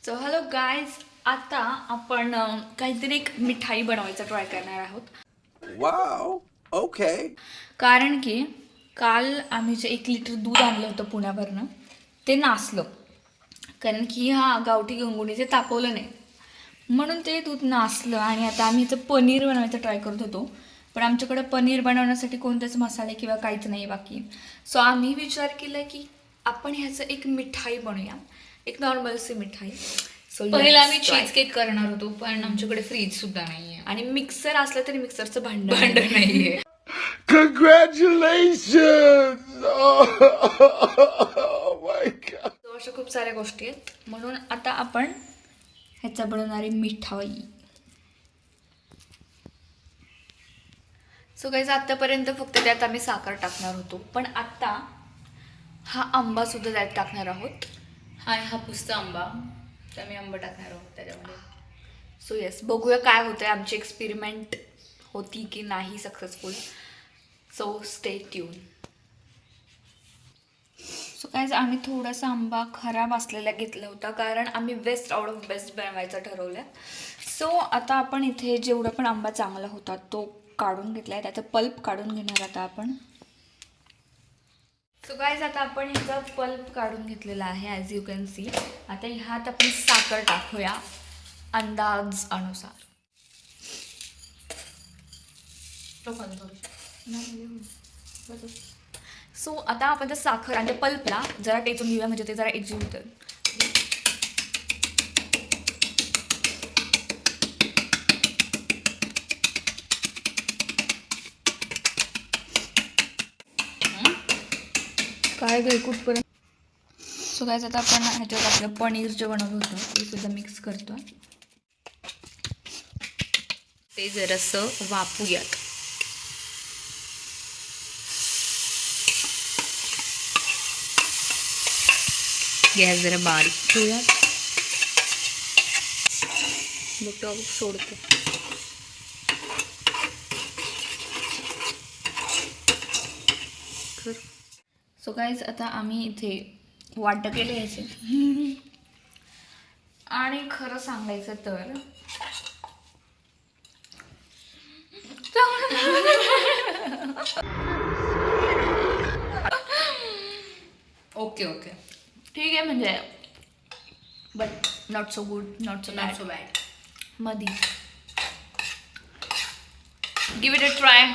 So hello guys, आता आपण काहीतरी एक मिठाई बनवायचा ट्राय करणार आहोत. Wow, okay. कारण की काल आम्ही जे 1 लिटर दूध आणलं होतं पुण्यावरनं ते नासलं. कारण की गावठी गंगुनी ते तापवलं नाही, म्हणून ते दूध नासलं. आणि आता आम्ही इथं पनीर बनवायचा ट्राय करत होतो, पण आमच्याकडे पनीर बनवण्यासाठी कोणतेच मसाले किंवा काहीच नाही बाकी. सो आम्ही विचार केला की आपण ह्याचं एक मिठाई बनवूया, एक नॉर्मलशी मिठाई. सो पहिला आम्ही चीज केक करणार होतो, पण आमच्याकडे फ्रीज सुद्धा नाहीये आणि मिक्सर असलं तरी मिक्सरचं भांडण नाहीये. Congratulations! Oh my God. So अशा खूप साऱ्या गोष्टी आहेत, म्हणून आता आपण ह्याचा बनवणारी मिठाई. सो गाईज, आतापर्यंत फक्त त्यात आम्ही साखर टाकणार होतो, पण आता हा आंबा सुद्धा त्यात टाकणार आहोत. हा हापूसचा आंबा, तर आम्ही आंबा टाकणार आहोत त्याच्यामध्ये. सो येस, बघूया काय होतंय, आमची एक्सपेरिमेंट होती की नाही successful. So stay tune. So guys, आम्ही थोडासा आंबा खराब असलेला घेतला होता, कारण आम्ही बेस्ट आउट ऑफ बेस्ट बनवायचं ठरवलं. सो आता आपण इथे जेवढा पण आंबा चांगला होता तो काढून घेतला आहे, त्याचं पल्प काढून घेणार आता आपण. सो गाईज, आता आपण ह्याचा पल्प काढून घेतलेला आहे ॲज यू कॅन सी. आता ह्यात आपण साखर टाकूया अंदाज अनुसार. सो आता आपण त्या साखर आणि त्या पल्पला जरा टेचून घेऊया, म्हणजे ते जरा एकजीव होतं. काय गे कुठपर्यंत. सो गाईज, आता आपण ह्याच्यात आपलं पनीर जे बनवलं होतं ते सुद्धा मिक्स करतो. ते जरासं वाफूयात. गॅस जरा बारीक ठेवूयात. बघतो सोडतो. सो गाईज, आता आम्ही इथे वाटं केले याचे. आणि खरं सांगायचं तर ओके ओके, ठीक आहे, म्हणजे but not so good, not so not so bad. मधी. Give it a try.